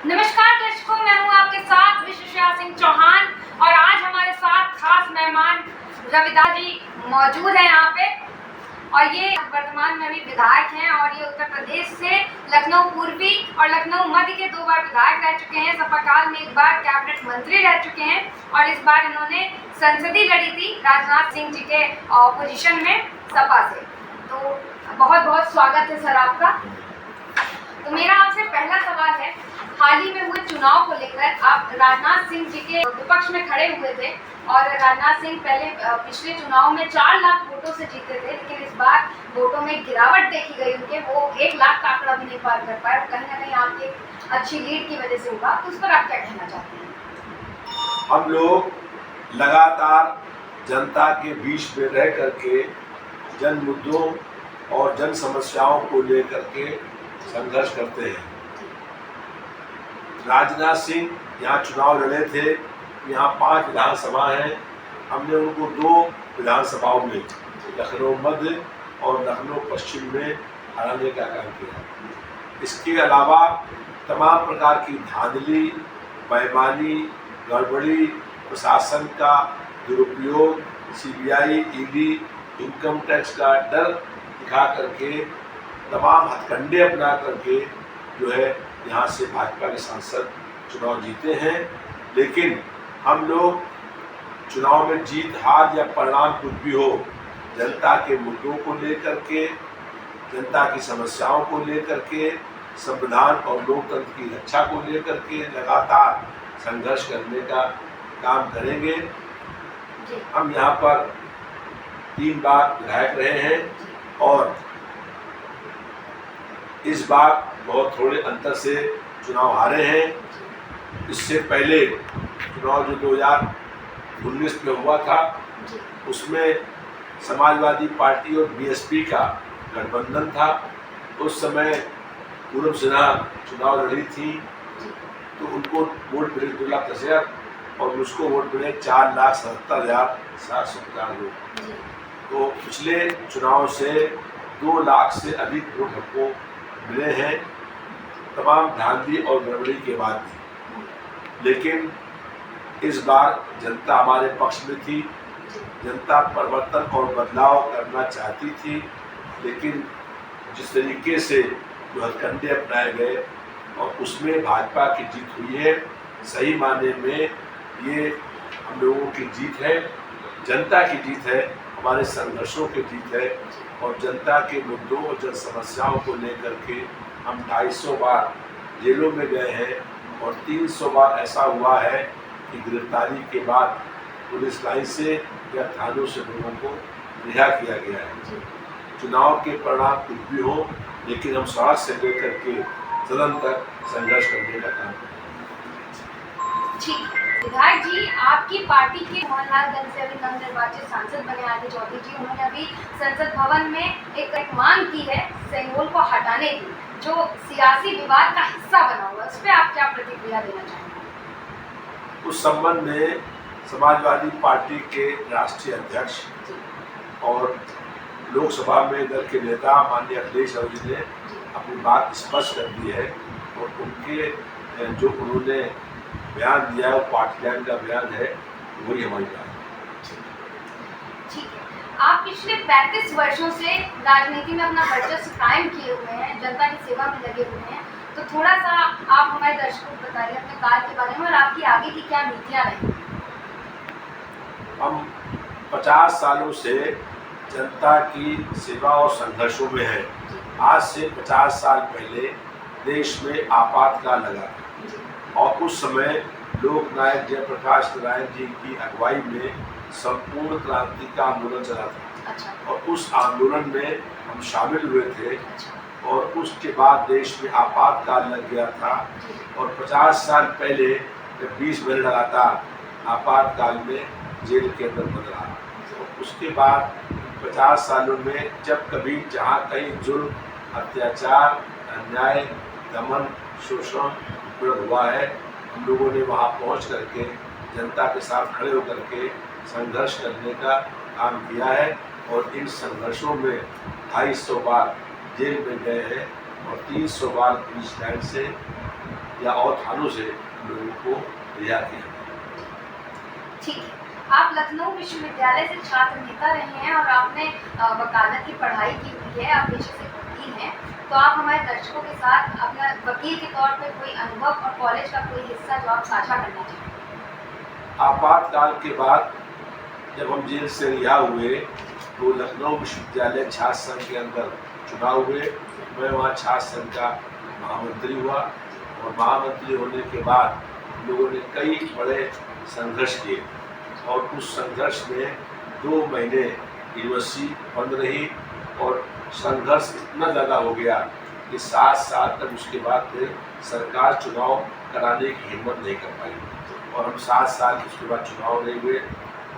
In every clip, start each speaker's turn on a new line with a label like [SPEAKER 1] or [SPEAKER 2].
[SPEAKER 1] नमस्कार दर्शकों, मैं हूं आपके साथ विश्वश्या सिंह चौहान और आज हमारे साथ खास मेहमान रविदास जी मौजूद हैं यहाँ पे। और ये वर्तमान में भी विधायक हैं और ये उत्तर प्रदेश से लखनऊ पूर्वी और लखनऊ मध्य के 2 बार विधायक रह चुके हैं। सपा काल में 1 बार कैबिनेट मंत्री रह चुके हैं और इस बार इन्होंने संसदीय लड़ी थी राजनाथ सिंह जी के ऑपोजिशन में सपा से। तो बहुत बहुत स्वागत है सर आपका। तो मेरा आपसे पहला सवाल है, हाल ही में हुए चुनाव को लेकर आप राजनाथ सिंह जी के विपक्ष में खड़े हुए थे और राजनाथ सिंह पहले पिछले चुनाव में 4 लाख वोटों से जीते थे, लेकिन इस बार वोटों में गिरावट देखी गई उनके, वो 1 लाख का आंकड़ा भी नहीं पार कर पाए। कहीं ना कहीं आपकी अच्छी लीड की वजह से हुआ, तो उस पर आप क्या कहना चाहते हैं?
[SPEAKER 2] हम लोग लगातार जनता के बीच में रह करके जन मुद्दों और जन समस्याओं को लेकर के संघर्ष करते हैं। राजनाथ सिंह यहाँ चुनाव लड़े थे, यहाँ 5 विधानसभा हैं। हमने उनको 2 विधानसभाओं में लखनऊ मध्य और लखनऊ पश्चिम में हराने का काम किया। इसके अलावा तमाम प्रकार की धांधली, बेईमानी, गड़बड़ी, प्रशासन का दुरुपयोग, सीबीआई, ईडी, इनकम टैक्स का डर दिखा करके, तमाम हथकंडे अपना करके जो है यहाँ से भाजपा के सांसद चुनाव जीते हैं। लेकिन हम लोग चुनाव में जीत हार या परिणाम कुछ भी हो, जनता के मुद्दों को लेकर के, जनता की समस्याओं को लेकर के, संविधान और लोकतंत्र की रक्षा को लेकर के लगातार संघर्ष करने का काम करेंगे। हम यहाँ पर 3 बार विधायक रहे हैं और इस बार बहुत थोड़े अंतर से चुनाव हारे हैं। इससे पहले चुनाव जो 2019 में हुआ था, उसमें समाजवादी पार्टी और बीएसपी का गठबंधन था। उस समय पूनम सिन्हा चुनाव लड़ी थी, तो उनको वोट मिले 2,10,000 और उसको वोट मिले 4,77,750 लोग। तो पिछले चुनाव से 2 लाख से अधिक वोट हमको मिले हैं, तमाम धांधली और गड़बड़ी के बाद भी। लेकिन इस बार जनता हमारे पक्ष में थी, जनता परिवर्तन और बदलाव करना चाहती थी। लेकिन जिस तरीके से जो हथकंडे अपनाए गए और उसमें भाजपा की जीत हुई है, सही मायने में ये हम लोगों की जीत है, जनता की जीत है, हमारे संघर्षों की जीत है। और जनता के मुद्दों और जन समस्याओं को लेकर के हम 250 बार जेलों में गए हैं और 300 बार ऐसा हुआ है कि गिरफ्तारी के बाद पुलिस लाइन से या थानों से लोगों को रिहा किया गया है। चुनाव के परिणाम कुछ भी हो, लेकिन हम सड़क से लेकर के सदन तक संघर्ष करने का काम करें।
[SPEAKER 1] ठीक, विधायक जी, आपकी पार्टी के मोहनलालगंज से अभी नवनिर्वाचित सांसद बने आदित्य चौधरी जी, उन्होंने अभी संसद भवन में एक मांग की है सेंगोल को हटाने की, जो सियासी विवाद का हिस्सा बना हुआ है। उस पर आप क्या प्रतिक्रिया देना चाहेंगे?
[SPEAKER 2] उस संबंध में समाजवादी पार्टी के राष्ट्रीय अध्यक्ष और लोकसभा में दल के नेता माननीय अखिलेश यादव जी ने अपनी बात स्पष्ट कर दी है और उनके जो उन्होंने बयान दिया है, वो पार्टी लाइन का बयान है, वही हमारी बात है।
[SPEAKER 1] ठीक है, आप पिछले 35 वर्षों से राजनीति में अपना वर्चस्व कायम किए हुए हैं, जनता की सेवा में लगे हुए हैं, तो थोड़ा सा आप हमारे दर्शकों को बताइए अपने कार्य के बारे में और आपकी आगे की क्या नीतियाँ रहेंगी?
[SPEAKER 2] हम 50 सालों से जनता की सेवा और संघर्षों में हैं। आज से 50 साल पहले देश में आपातकाल लगा और उस समय लोकनायक जयप्रकाश नारायण जी की अगुवाई में संपूर्ण क्रांति का आंदोलन चला था। और उस आंदोलन में हम शामिल हुए थे और उसके बाद देश में आपातकाल लग गया था और 50 साल पहले 20 महीने लगातार आपातकाल में जेल के अंदर बंद रहा। और उसके बाद 50 सालों में जब कभी जहाँ कहीं जुल्म, अत्याचार, अन्याय, दमन, शोषण हुआ है, हम लोगों ने वहाँ पहुँच करके जनता के साथ खड़े होकर के संघर्ष करने का काम किया है। और इन संघर्षों में 250 बार जेल में गए हैं और 300 बार पुलिस लाइन से या और थानों से लोगों को रिहा किया।
[SPEAKER 1] ठीक है, आप लखनऊ विश्वविद्यालय से छात्र नेता रहे हैं और आपने वकालत की पढ़ाई की हुई है, आप पेशे से वकील हैं, तो आप हमारे दर्शकों के साथ अपना वकील के तौर पे कोई अनुभव और कॉलेज का कोई हिस्सा जो आप साझा करना चाहें।
[SPEAKER 2] आपातकाल के बाद जब हम जेल से रिहा हुए तो लखनऊ विश्वविद्यालय छात्र संघ के अंदर चुनाव हुए। मैं वहाँ छात्र संघ का महामंत्री हुआ और महामंत्री होने के बाद लोगों ने कई बड़े संघर्ष किए और उस संघर्ष में 2 महीने यूनिवर्सिटी बंद रही और संघर्ष इतना ज़्यादा हो गया कि 7 साल तक उसके बाद फिर सरकार चुनाव कराने की हिम्मत नहीं कर पाई और हम 7 साल उसके बाद चुनाव नहीं हुए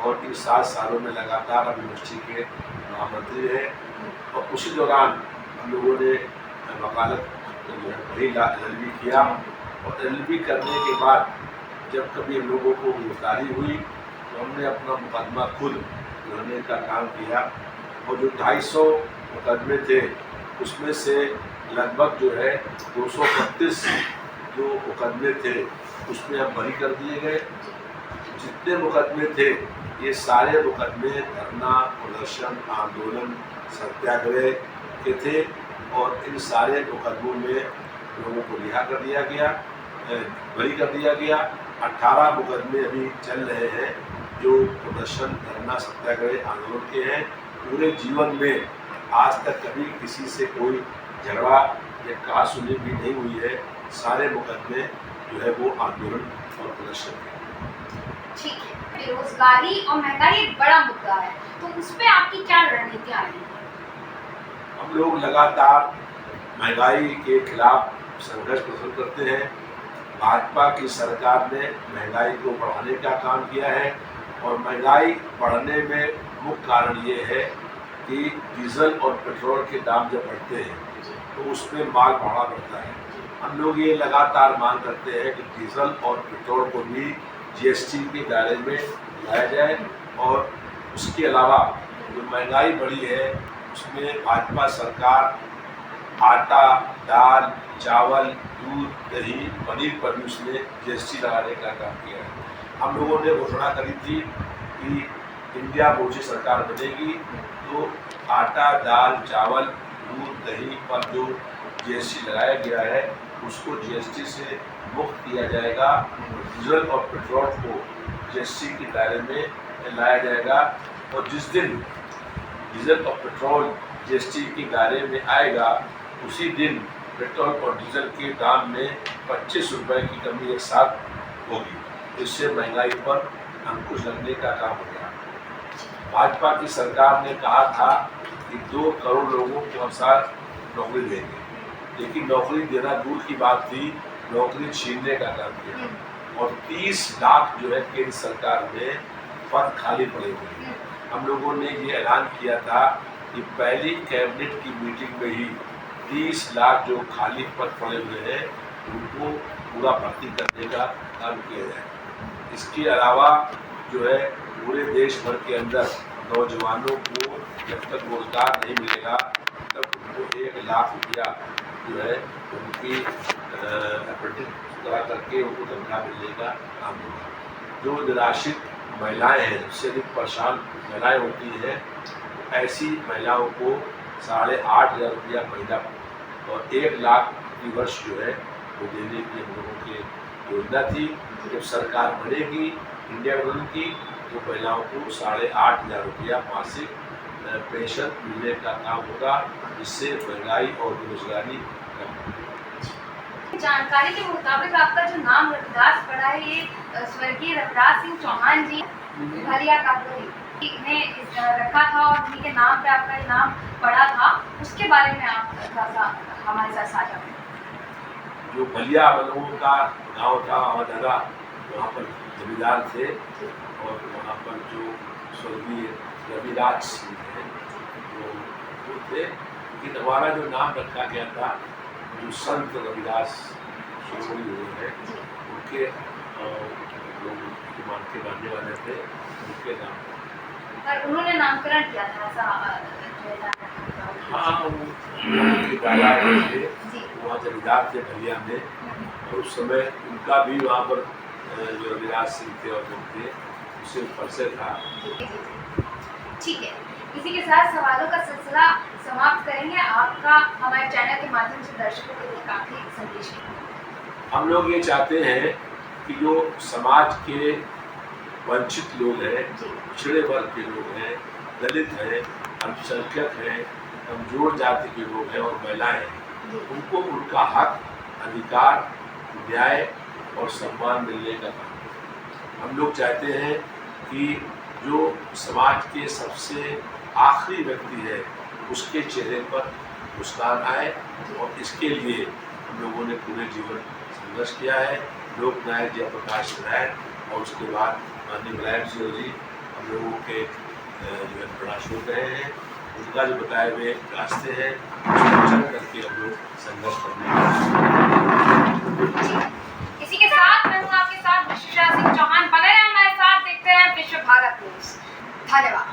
[SPEAKER 2] और इन 7 सालों में लगातार हम यूनिवर्सिटी के महामंत्री रहे और उसी दौरान हम लोगों ने वकालत वही LLB किया और LLB करने के बाद जब कभी हम लोगों को गिरफ्तारी हुई तो हमने अपना मुकदमा खुद लड़ने का काम किया और जो 250 मुकदमे थे उसमें से लगभग जो है 232 जो मुकदमे थे उसमें हम बरी कर दिए गए। जितने मुकदमे थे ये सारे मुकदमे धरना, प्रदर्शन, आंदोलन, सत्याग्रह के थे और इन सारे मुकदमों में लोगों को रिहा कर दिया गया, बरी कर दिया गया। 18 मुकदमे अभी चल रहे हैं जो प्रदर्शन, धरना, सत्याग्रह, आंदोलन के हैं। पूरे जीवन में आज तक कभी किसी से कोई झगड़ा या कहा-सुनी भी नहीं हुई है। सारे मुकदमे जो है वो आंदोलन और प्रदर्शन है।
[SPEAKER 1] ठीक है, बेरोजगारी और महंगाई एक बड़ा मुद्दा है, तो उस पे आपकी क्या रणनीतियाँ रहेंगी?
[SPEAKER 2] हम लोग लगातार महंगाई के खिलाफ संघर्ष प्रदर्शन करते हैं। भाजपा की सरकार ने महंगाई को बढ़ाने का काम किया है और महंगाई बढ़ने में मुख्य कारण ये है कि डीजल और पेट्रोल के दाम जब बढ़ते हैं तो उसमें माल भाड़ा बढ़ता है। हम लोग ये लगातार मांग करते हैं कि डीजल और पेट्रोल को भी GST के दायरे में लाया जाए और उसके अलावा जो महंगाई बढ़ी है उसमें भाजपा सरकार आटा, दाल, चावल, दूध, दही, पनीर पर भी उसने GST लगाने का काम किया है। हम लोगों ने घोषणा करी थी कि इंडिया मोदी सरकार बनेगी तो आटा, दाल, चावल, दूध, दही पर जो GST लगाया गया है उसको GST से मुक्त किया जाएगा। डीजल और पेट्रोल को GST के दायरे में लाया जाएगा और जिस दिन डीजल और पेट्रोल GST के दायरे में आएगा उसी दिन पेट्रोल और डीजल के दाम में 25 रुपये की कमी एक साथ होगी। इससे महंगाई पर अंकुश लगने का काम हो गया। भाजपा की सरकार ने कहा था कि 2 करोड़ लोगों को हर साल नौकरी देंगे, लेकिन नौकरी देना दूर की बात थी, नौकरी छीनने का काम किया और 30 लाख जो है केंद्र सरकार में पद खाली पड़े हुए हैं। हम लोगों ने ये ऐलान किया था कि पहली कैबिनेट की मीटिंग में ही 30 लाख जो खाली पद पड़े हुए हैं उनको पूरा भर्ती करने का काम किया जाए। इसके अलावा जो है पूरे देश भर के अंदर नौजवानों को जब तक रोजगार नहीं मिलेगा तब उनको 1 लाख रुपया जो है उनकी अप्रेंटिस करा करके उनको तनख्वाह मिलने का काम होगा। जो निराश्रित महिलाएं हैं, सबसे अधिक परेशान महिलाएं होती हैं, ऐसी महिलाओं को 8,500 रुपया महीना और 1 लाख प्रति वर्ष जो है वो देने की हम लोगों की योजना थी। जब सरकार बनेगी इंडिया गवर्नमेंट की तो महिलाओं को 8,500 रुपया मासिक पेंशन मिलने का काम होगा, जिससे महंगाई और बेरोजगारी कम होगी।
[SPEAKER 1] जानकारी के मुताबिक आपका जो नाम रविदास पड़ा है ये स्वर्गीय रविदास सिंह चौहान जी भलिया काकोरी ने रखा था और उन्हीं के नाम पे आपका ये नाम पड़ा था, उसके बारे में आप थोड़ा सा हमारे साथ साझा करें।
[SPEAKER 2] जो भलिया बलुओं का गाँव था और दादा वहाँ पर जमींदार थे और वहाँ पर जो स्वर्गीय रविदास सिंह हैं वो थे, लेकिन हमारा जो नाम रखा गया था जो संत रविदास शिरोमणि हुए हैं उनके लोग मान के मानने वाले थे, उनके नाम
[SPEAKER 1] पर उन्होंने नामकरण किया था ऐसा
[SPEAKER 2] हाँ, वो दादा थे वहाँ जमींदार थे भलिया में और उस समय उनका भी वहाँ पर जो रविराज सिंह थे और लोग थे उससे परिचय था।
[SPEAKER 1] ठीक है, इसी के साथ सवालों का सिलसिला समाप्त करेंगे। आपका हमारे चैनल के माध्यम से दर्शकों के लिए काफी संदेश है।
[SPEAKER 2] हम लोग ये चाहते हैं कि जो समाज के वंचित लोग हैं, पिछड़े वर्ग के लोग हैं, दलित हैं, अल्पसंख्यक हैं, कमजोर जाति के लोग हैं और महिलाएं हैं, उनको उनका हक, अधिकार, न्याय और सम्मान मिलने का काम। हम लोग चाहते हैं कि जो समाज के सबसे आखिरी व्यक्ति है उसके चेहरे पर मुस्कान आए, और इसके लिए हम लोगों ने पूरे जीवन संघर्ष किया है। लोक नायक जयप्रकाश नारायण और उसके बाद माननीय मुलायम सिंह जी हम लोगों के जो है प्रयास हो रहे हैं। उनका जो बताए हुए रास्ते हैं उसको चल करके हम लोग संघर्ष करने का।
[SPEAKER 1] इसी के साथ मैं हूँ आपके साथ विश्वशा सिंह चौहान। बने रहे हमारे साथ, देखते रहे विश्व भारत न्यूज। धन्यवाद।